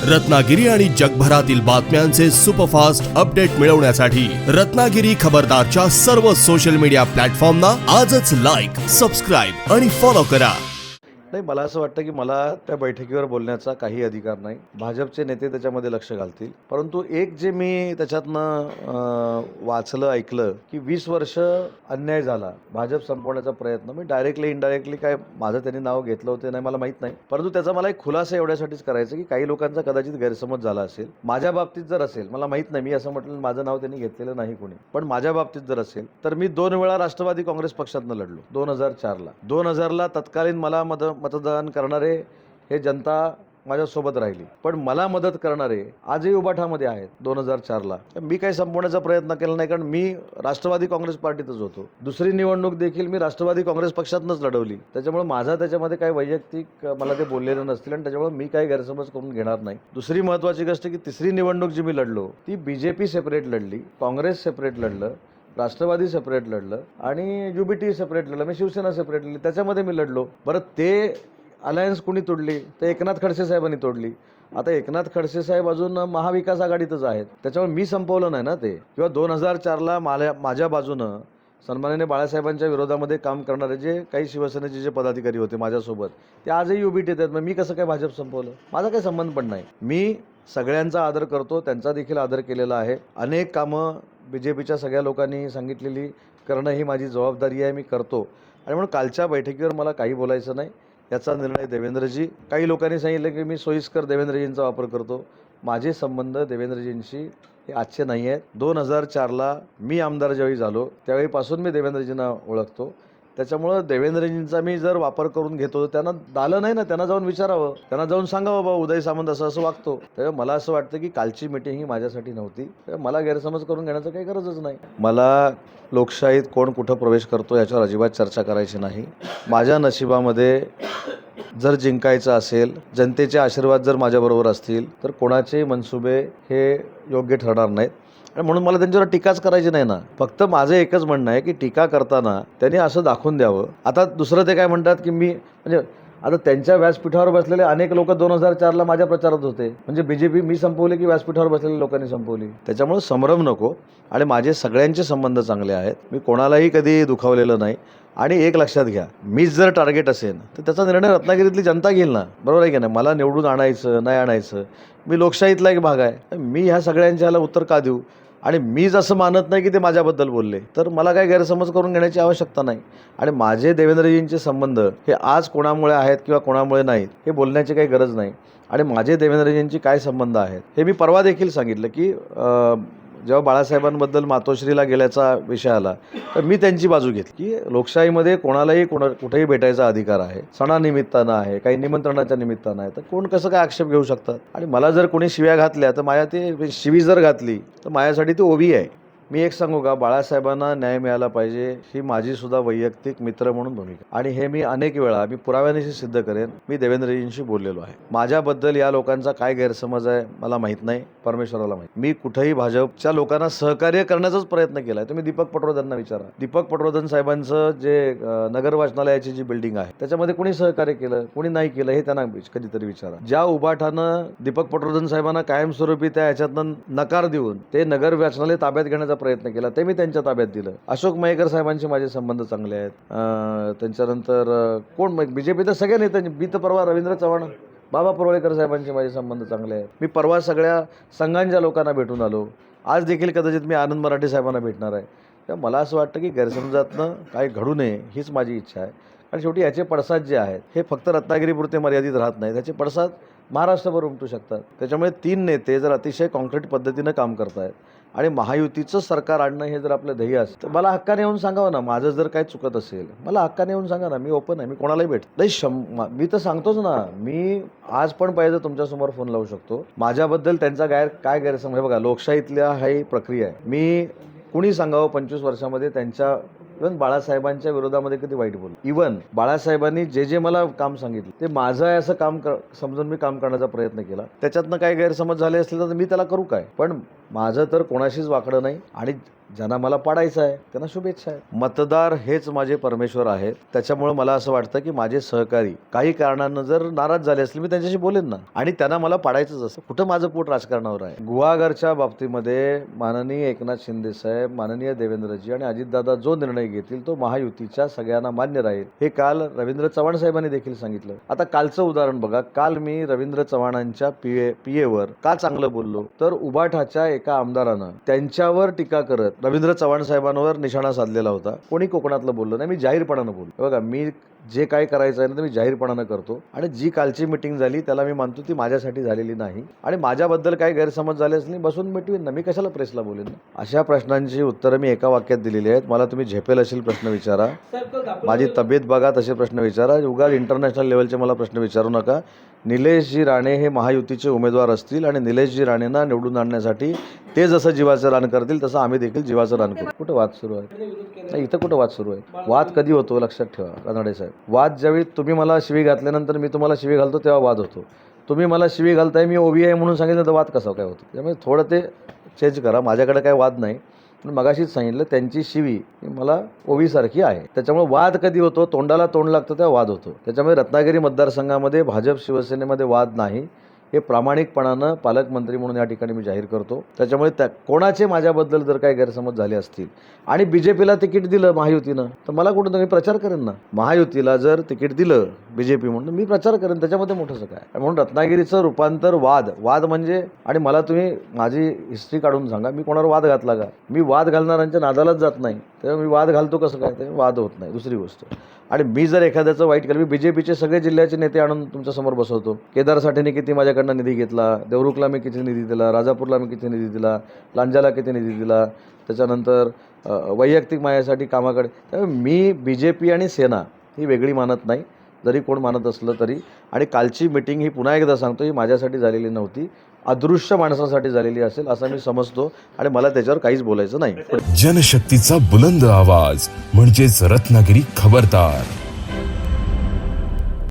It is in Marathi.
रत्नागिरी आणि जगभरातील बातम्यांचे सुपरफास्ट अपडेट मिळवण्यासाठी रत्नागिरी खबरदारच्या सर्व सोशल मीडिया प्लॅटफॉर्मना आजच लाईक, सबस्क्राईब आणि फॉलो करा. नाही, मला असं वाटतं की मला त्या बैठकीवर बोलण्याचा काही अधिकार नाही. भाजपचे नेते त्याच्यामध्ये लक्ष घालतील. परंतु एक जे मी त्याच्यातनं वाचलं, ऐकलं की 20 वर्ष अन्याय झाला, भाजप संपवण्याचा प्रयत्न. मी डायरेक्टली इनडायरेक्टली काय माझं त्यांनी नाव घेतलं होतं नाही मला माहीत नाही. परंतु त्याचा मला एक खुलासा एवढ्यासाठीच करायचा की काही लोकांचा कदाचित गैरसमज झाला असेल. माझ्या बाबतीत जर असेल, मला माहीत नाही, मी असं म्हटलं माझं नाव त्यांनी घेतलेलं नाही कोणी, पण माझ्या बाबतीत जर असेल तर मी 2 वेळा राष्ट्रवादी काँग्रेस पक्षातनं लढलो. 2004ला 2000ला तत्कालीन मला मतदान करणारे हे जनता माझ्यासोबत राहिली, पण मला मदत करणारे आजही उबाठामध्ये आहेत. 2004ला मी काही संपवण्याचा प्रयत्न केला नाही, कारण मी राष्ट्रवादी काँग्रेस पार्टीतच होतो. दुसरी निवडणूक देखील मी राष्ट्रवादी काँग्रेस पक्षातनंच लढवली. त्याच्यामुळे माझा त्याच्यामध्ये काही वैयक्तिक मला ते बोललेलं नसतील आणि त्याच्यामुळे मी काही गैरसमज करून घेणार नाही. दुसरी महत्त्वाची गोष्ट की तिसरी निवडणूक जी मी लढलो ती BJP सेपरेट लढली, काँग्रेस सेपरेट लढलं, राष्ट्रवादी सेपरेट लढलं आणि UBT सेपरेट लढलं, मी शिवसेना सेपरेट लढली, त्याच्यामध्ये मी लढलो. बरं, ते अलायन्स कुणी तोडली? तर एकनाथ खडसे साहेबांनी तोडली. आता एकनाथ खडसे साहेब अजून महाविकास आघाडीतच आहेत, त्याच्यामुळे मी संपवलं नाही ना ते. किंवा 2004ला माझ्या बाजूनं सन्माननीय बाळासाहेबांच्या विरोधामध्ये काम करणारे जे काही शिवसेनेचे जे पदाधिकारी होते माझ्यासोबत, ते आजही UBT आहेत. मग मी कसं काय भाजप संपवलं? माझा काही संबंध पण नाही. मी सगळ्यांचा आदर करतो, त्यांचा देखील आदर केलेला आहे. अनेक कामं BJPच्या सगळ्या लोकांनी सांगितलेली करणं ही माझी जबाबदारी आहे, मी करतो. आणि म्हणून कालच्या बैठकीवर मला काही बोलायचं नाही. याचा निर्णय देवेंद्रजी. काही लोकांनी सांगितलं की मी सोयीस्कर देवेंद्रजींचा वापर करतो. माझे संबंध देवेंद्रजींशी हे आजचे नाही आहेत. 2004ला मी आमदार ज्यावेळी झालो त्यावेळीपासून मी देवेंद्रजींना ओळखतो. त्याच्यामुळं देवेंद्रजींचा मी जर वापर करून घेतो, त्यांना दालं नाही ना, त्यांना जाऊन विचारावं, त्यांना जाऊन सांगावं बाबा उदय सामंत असं असं वागतो. त्यामुळे मला असं वाटतं की कालची मीटिंग ही माझ्यासाठी नव्हती. मला गैरसमज करून घेण्याचं काही गरजच नाही. मला लोकशाहीत कोण कुठं प्रवेश करतो याच्यावर अजिबात चर्चा करायची नाही. माझ्या नशिबामध्ये जर जिंकायचं असेल, जनतेचे आशीर्वाद जर माझ्याबरोबर असतील, तर कोणाचे मनसुबे हे योग्य ठरणार नाहीत. आणि म्हणून मला त्यांच्यावर टीकाच करायची नाही ना. फक्त माझं एकच म्हणणं आहे की टीका करताना त्यांनी असं दाखवून द्यावं. आता दुसरं ते काय म्हणतात की मी म्हणजे आता त्यांच्या व्यासपीठावर बसलेले अनेक लोक 2004ला माझ्या प्रचारात होते. म्हणजे BJP मी संपवली की व्यासपीठावर बसलेल्या लोकांनी संपवली? त्याच्यामुळे संभ्रम नको. आणि माझे सगळ्यांचे संबंध चांगले आहेत, मी कोणालाही कधी दुखावलेलं नाही. आणि एक लक्षात घ्या, मीच जर टार्गेट असेल तर त्याचा निर्णय रत्नागिरीतली जनता घेईल ना, बरोबर आहे की नाही? मला निवडून आणायचं नाही आणायचं, मी लोकशाहीतला एक भाग आहे. मी ह्या सगळ्यांच्या ह्याला उत्तर का देऊ? आणि मी जसं मानत नाही की ते माझ्याबद्दल बोलले, तर मला काही गैरसमज करून घेण्याची आवश्यकता नाही. आणि माझे देवेंद्रजींचे संबंध हे आज कोणामुळे आहेत किंवा कोणामुळे नाहीत हे बोलण्याची काही गरज नाही. आणि माझे देवेंद्रजींची काय संबंध आहेत हे मी परवा देखील सांगितलं की जेव्हा बाळासाहेबांबद्दल मातोश्रीला गेल्याचा विषय आला तर मी त्यांची बाजू घेतली की लोकशाहीमध्ये कोणालाही कुठेही भेटायचा अधिकार आहे, सणानिमित्तानं आहे, काही निमंत्रणाच्या निमित्तानं आहे, तर कोण कसं काय आक्षेप घेऊ शकतात? आणि मला जर कोणी शिव्या घातल्या तर माझ्या ते शिवी जर घातली तर माझ्यासाठी ती ओवी आहे. मी एक सांगू का, बाळासाहेबांना न्याय मिळाला पाहिजे ही माझी सुद्धा वैयक्तिक मित्र म्हणून भूमिका. आणि हे मी अनेक वेळा मी पुराव्यानिशी सिद्ध करेन. मी देवेंद्रजींशी बोललेलो आहे. माझ्याबद्दल या लोकांचा काय गैरसमज आहे मला माहीत नाही, परमेश्वराला माहीत. मी कुठेही भाजपच्या लोकांना सहकार्य करण्याचाच प्रयत्न केला आहे. तुम्ही दीपक पटवर्धनना विचारा. दीपक पटवर्धन साहेबांचं जे नगर वाचनालयाची जी बिल्डिंग आहे त्याच्यामध्ये कोणी सहकार्य केलं, कोणी नाही केलं हे त्यांना कधीतरी विचारा. ज्या उबाठानं दीपक पटवर्धन साहेबांना कायमस्वरूपी त्या ह्याच्यातनं नकार देऊन ते नगर वाचनालय ताब्यात घेण्याचा प्रयत्न केला, ते मी त्यांच्या ताब्यात दिलं. अशोक मयेकर साहेबांचे माझे संबंध चांगले आहेत. त्यांच्यानंतर कोण BJP तर सगळ्या नेत्यांनी, मी तर परवा रवींद्र चव्हाण, बाबा परोळेकर साहेबांचे माझे संबंध चांगले आहेत. मी परवा सगळ्या संघांच्या लोकांना भेटून आलो. आज देखील कदाचित मी आनंद मराठे साहेबांना भेटणार आहे. तर मला असं वाटतं की गैरसमजातनं काय घडू नये हीच माझी इच्छा आहे. आणि शेवटी याचे पडसाद जे आहेत हे फक्त रत्नागिरीपुरते मर्यादित राहत नाही, त्याचे पडसाद महाराष्ट्रभर उमटू शकतात. त्याच्यामुळे 3 नेते जर अतिशय कॉन्क्रीट पद्धतीनं काम करत आहेत आणि महायुतीचं सरकार आणणं हे जर आपलं ध्येय असेल तर मला हक्काने येऊन सांगावं ना. माझं जर काय चुकत असेल मला हक्काने येऊन सांगा ना, मी ओपन आहे, मी कोणालाही भेटतो नाही. मी तर सांगतोच ना, मी आज पण पाहिजे तुमच्यासमोर फोन लावू शकतो. माझ्याबद्दल त्यांचा काय गैरसमज, बघा लोकशाहीतल्या ही प्रक्रिया आहे. मी कुणी सांगावं 25 वर्षामध्ये त्यांच्या इव्हन बाळासाहेबांच्या विरोधामध्ये कधी वाईट बोललो. इव्हन बाळासाहेबांनी जे मला काम सांगितलं ते माझं आहे असं काम समजून मी काम करण्याचा प्रयत्न केला. त्याच्यातनं काही गैरसमज झाले असतील तर मी त्याला करू काय? पण माझं तर कोणाशीच वाकडं नाही. आणि ज्यांना मला पाडायचं आहे त्यांना शुभेच्छा आहे. मतदार हेच माझे परमेश्वर आहेत. त्याच्यामुळे मला असं वाटतं की माझे सहकारी काही कारणानं जर नाराज झाले असले मी त्यांच्याशी बोलेन ना, आणि त्यांना मला पाडायचंच असतं. कुठं माझं पोट राजकारणावर आहे. गुहागरच्या बाबतीमध्ये माननीय एकनाथ शिंदे साहेब, माननीय देवेंद्रजी आणि अजितदादा जो निर्णय घेतील तो महायुतीच्या सगळ्यांना मान्य राहील, हे काल रवींद्र चव्हाण साहेबांनी देखील सांगितलं. आता कालचं उदाहरण बघा. काल मी रवींद्र चव्हाणांच्या पीएवर का चांगलं बोललो, तर उबाठाच्या एका आमदारानं त्यांच्यावर टीका करत रवींद्र चव्हाण साहेबांवर निशाणा साधलेला होता. कोणी कोकणातलं बोललं नाही, मी जाहीरपणानं बोललो. बघा, मी जे काय करायचं आहे ना ते मी जाहीरपणानं करतो, आणि जी कालची मिटिंग झाली त्याला मी मानतो ती माझ्यासाठी झालेली नाही, आणि माझ्याबद्दल काही गैरसमज झाले असले बसून मिटवीन ना, मी कशाला प्रेसला बोलेन ना. अशा प्रश्नांची उत्तरं मी एका वाक्यात दिलेली आहेत. मला तुम्ही झेपेल असेल प्रश्न विचारा, माझी तब्येत बघा तसे प्रश्न विचारा, उगाच इंटरनॅशनल लेवलचे मला प्रश्न विचारू नका. निलेशजी राणे हे महायुतीचे उमेदवार असतील आणि निलेशजी राणेंना निवडून आणण्यासाठी ते जसं जीवाचं रान करतील तसं आम्ही देखील जीवाचं रान करू. कुठं वाद सुरू आहे? नाही, इथं कुठं वाद सुरू आहे? वाद कधी होतो लक्षात ठेवा रानडे साहेब. वाद ज्यावेळी तुम्ही मला शिवी घातल्यानंतर मी तुम्हाला शिवी घालतो तेव्हा वाद होतो. तुम्ही मला शिवी घालताय, मी ओबी आहे म्हणून सांगितलं तर वाद कसा काय होतो? त्यामुळे थोडं ते चेंज करा. माझ्याकडे काय वाद नाही, पण मगाशीच सांगितलं त्यांची शिवी ही मला ओवीसारखी आहे. त्याच्यामुळे वाद कधी होतो? तोंडाला तोंड लागतं तेव्हा वाद होतो. त्याच्यामुळे रत्नागिरी मतदारसंघामध्ये भाजप शिवसेनेमध्ये वाद नाही, हे प्रामाणिकपणानं पालकमंत्री म्हणून या ठिकाणी मी जाहीर करतो. त्याच्यामुळे कोणाचे माझ्याबद्दल जर काही गैरसमज झाले असतील आणि बीजेपीला तिकीट दिलं महायुतीनं, तर मला कुठं मी प्रचार करेन ना. महायुतीला जर तिकीट दिलं बीजेपी म्हणून मी प्रचार करेन, त्याच्यामध्ये मोठंसं काय. म्हणून रत्नागिरीचं रूपांतर वाद म्हणजे, आणि मला तुम्ही माझी हिस्ट्री काढून सांगा मी कोणावर वाद घातला का? मी वाद घालणाऱ्यांच्या नादालाच जात नाही, तेव्हा मी वाद घालतो कसं काय? ते वाद होत नाही. दुसरी गोष्ट, आणि मी जर एखाद्याचं वाईट केलं, मी बीजेपीचे सगळे जिल्ह्याचे नेते आणून तुमच्यासमोर बसवतो. केदार साठेने किती माझ्याकडनं निधी घेतला, देवरुखला मी किती निधी दिला, राजापूरला मी किती निधी दिला, लांजाला किती निधी दिला, त्याच्यानंतर वैयक्तिक माझ्यासाठी कामाकडे. त्यामुळे मी बीजेपी आणि सेना ही वेगळी मानत नाही, जरी कोण मानत असलं तरी. आणि कालची मिटिंग ही पुन्हा एकदा सांगतो ही माझ्यासाठी झालेली नव्हती, अदृश्य माणसासाठी झालेली असेल असं मी समजतो, आणि मला त्याच्यावर काहीच बोलायचं नाही. जनशक्तीचा बुलंद आवाज म्हणजेच रत्नागिरी खबरदार.